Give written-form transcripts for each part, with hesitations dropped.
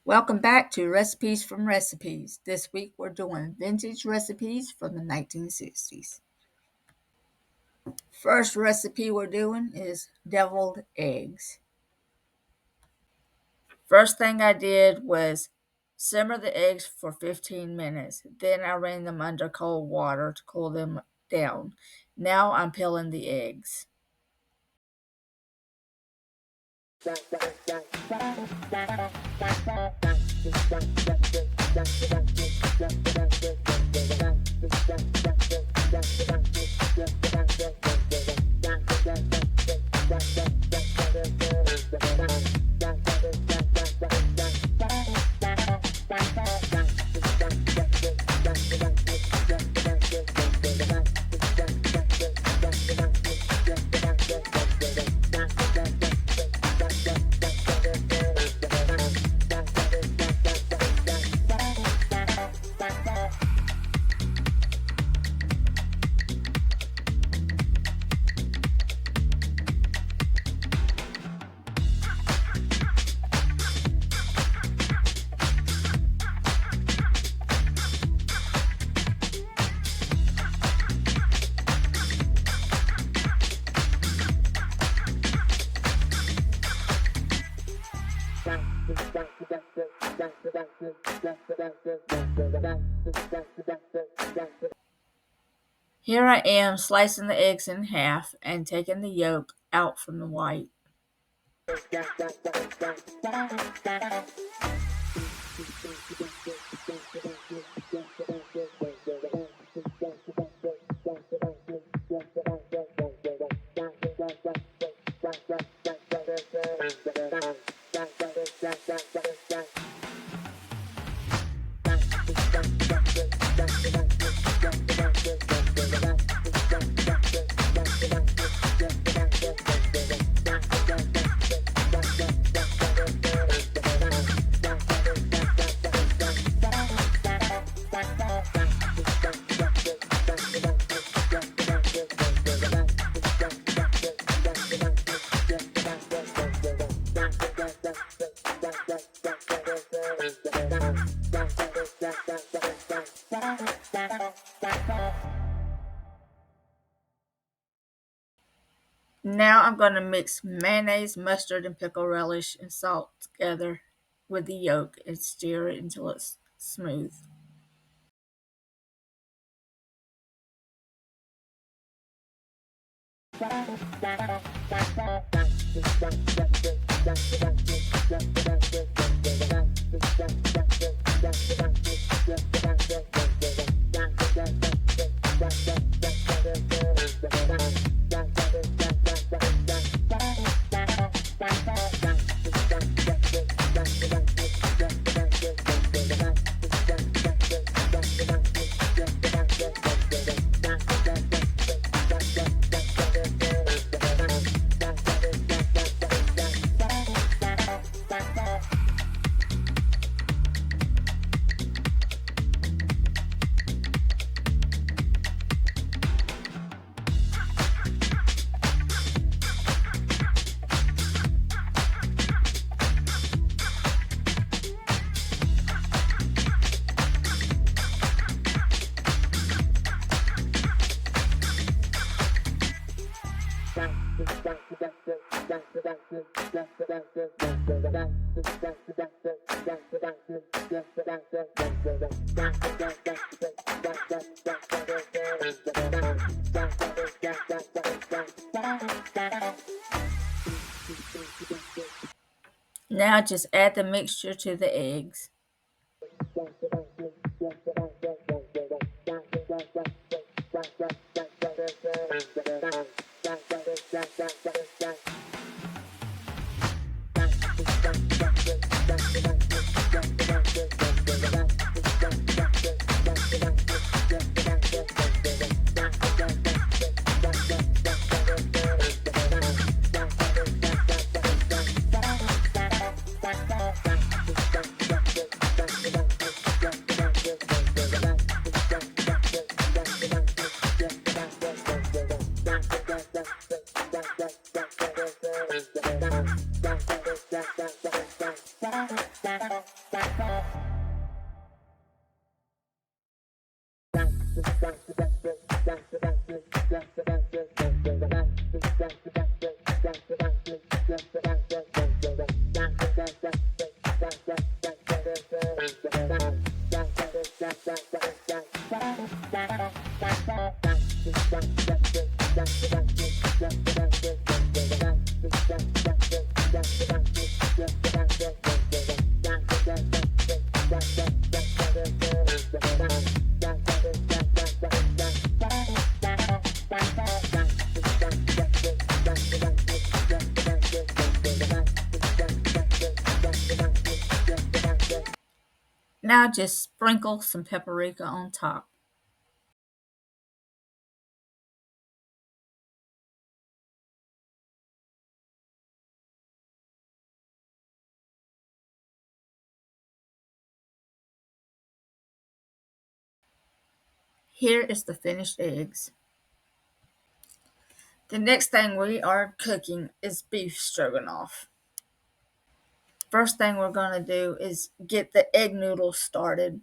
Welcome back to Recipes from Recipes. This week we're doing vintage recipes from the 1960s. First recipe we're doing is deviled eggs. First thing I did was simmer the eggs for 15 minutes. Then I ran them under cold water to cool them down. Now I'm peeling the eggs. Here I am slicing the eggs in half and taking the yolk out from the white. Now I'm going to mix mayonnaise, mustard, and pickle relish and salt together with the yolk and stir it until it's smooth. Now just add the mixture to the eggs. Now just sprinkle some paprika on top. Here is the finished eggs. The next thing we are cooking is beef stroganoff. First thing we're going to do is get the egg noodles started.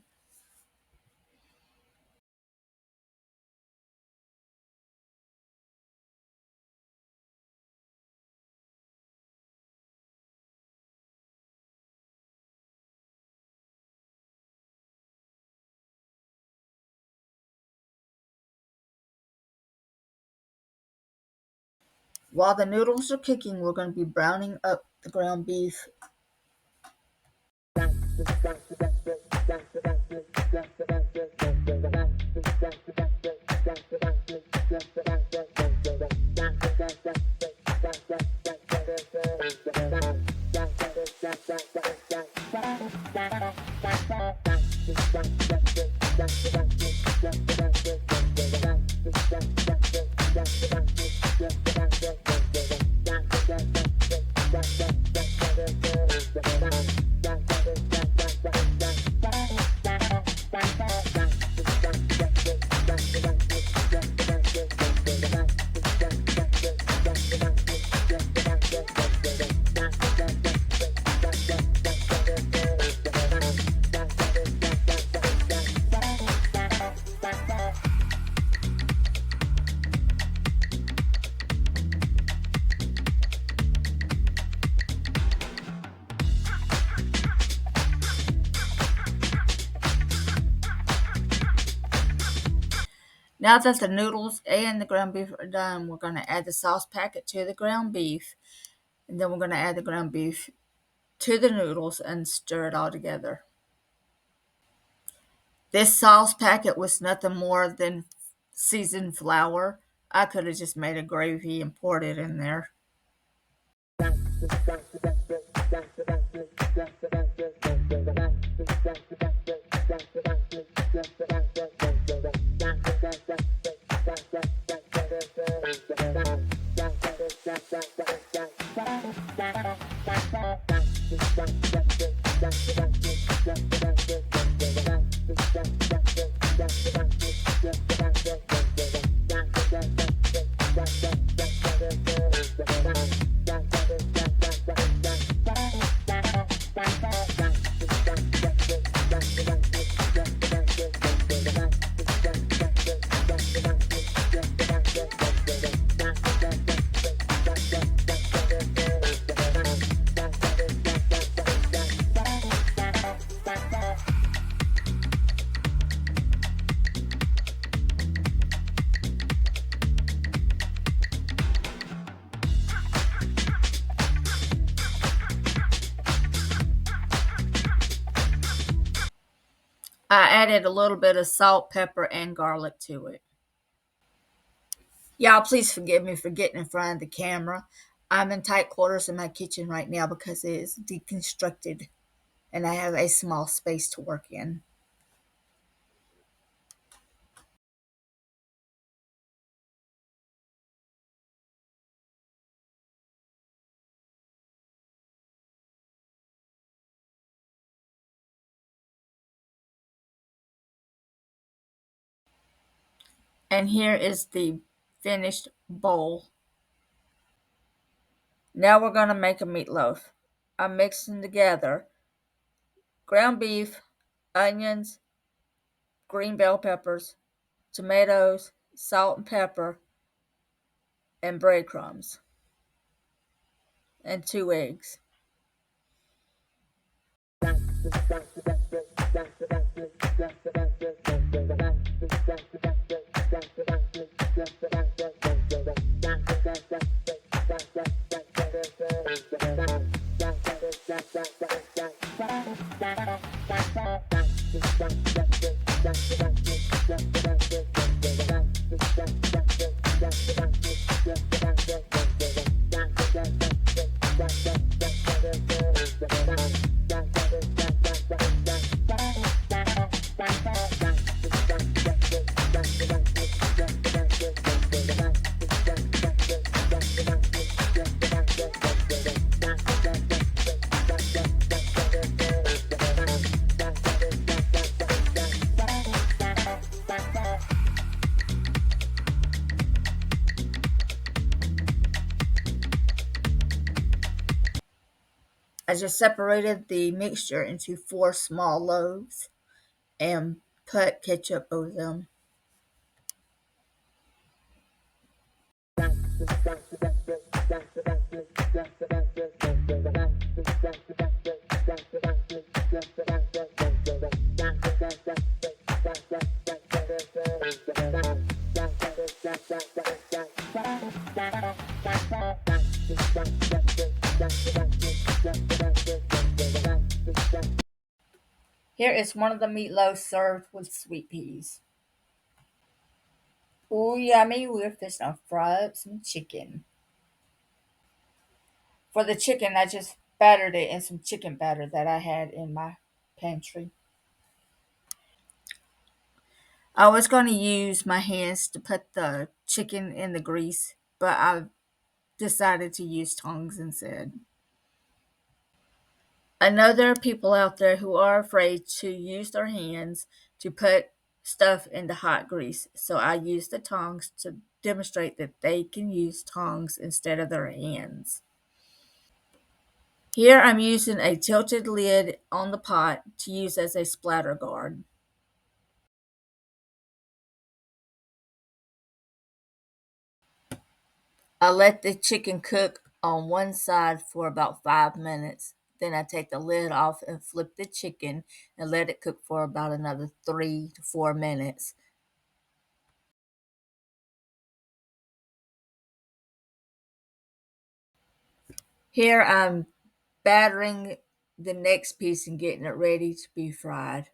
While the noodles are cooking, we're going to be browning up the ground beef. Now that the noodles and the ground beef are done, we're going to add the sauce packet to the ground beef. And then we're going to add the ground beef to the noodles and stir it all together. This sauce packet was nothing more than seasoned flour. I could have just made a gravy and poured it in there. I added a little bit of salt, pepper, and garlic to it. Y'all, please forgive me for getting in front of the camera. I'm in tight quarters in my kitchen right now because it is deconstructed and I have a small space to work in. And here is the finished bowl. Now we're going to make a meatloaf. I'm mixing together ground beef, onions, green bell peppers, tomatoes, salt and pepper, and breadcrumbs, and 2 eggs. I just separated the mixture into 4 small loaves and put ketchup over them. Here is one of the meatloaf served with sweet peas. Ooh, yummy. We're fixing to fry up some chicken. For the chicken, I just battered it in some chicken batter that I had in my pantry. I was going to use my hands to put the chicken in the grease, but I decided to use tongs instead. I know there are people out there who are afraid to use their hands to put stuff into hot grease, so I use the tongs to demonstrate that they can use tongs instead of their hands. Here I'm using a tilted lid on the pot to use as a splatter guard. I let the chicken cook on one side for about 5 minutes. Then I take the lid off and flip the chicken and let it cook for about another 3 to 4 minutes. Here I'm battering the next piece and getting it ready to be fried.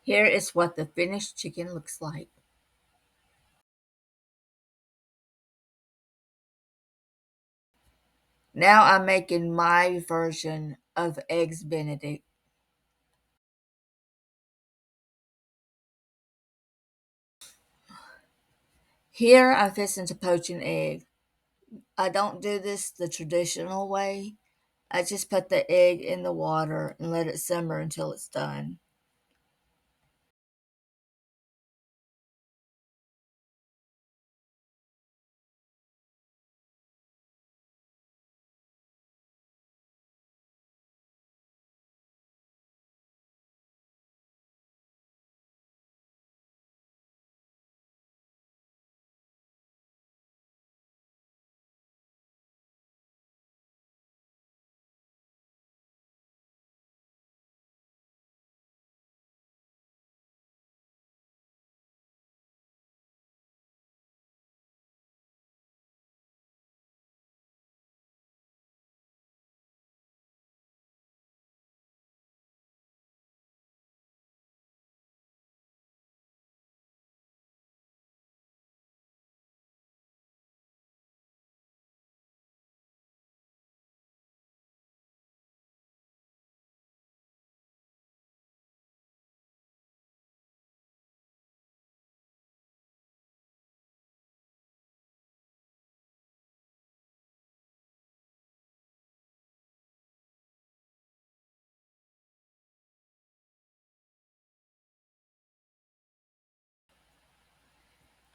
Here is what the finished chicken looks like. Now I'm making my version of Eggs Benedict. Here I'm fixing to poach an egg. I don't do this the traditional way. I just put the egg in the water and let it simmer until it's done.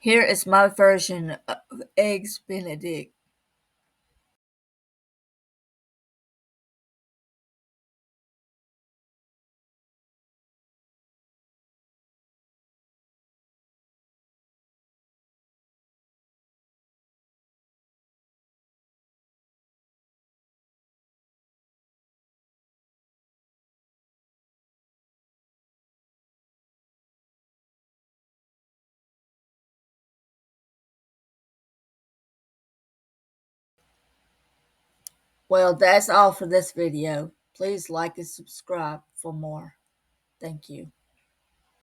Here is my version of Eggs Benedict. Well, that's all for this video. Please like and subscribe for more. Thank you.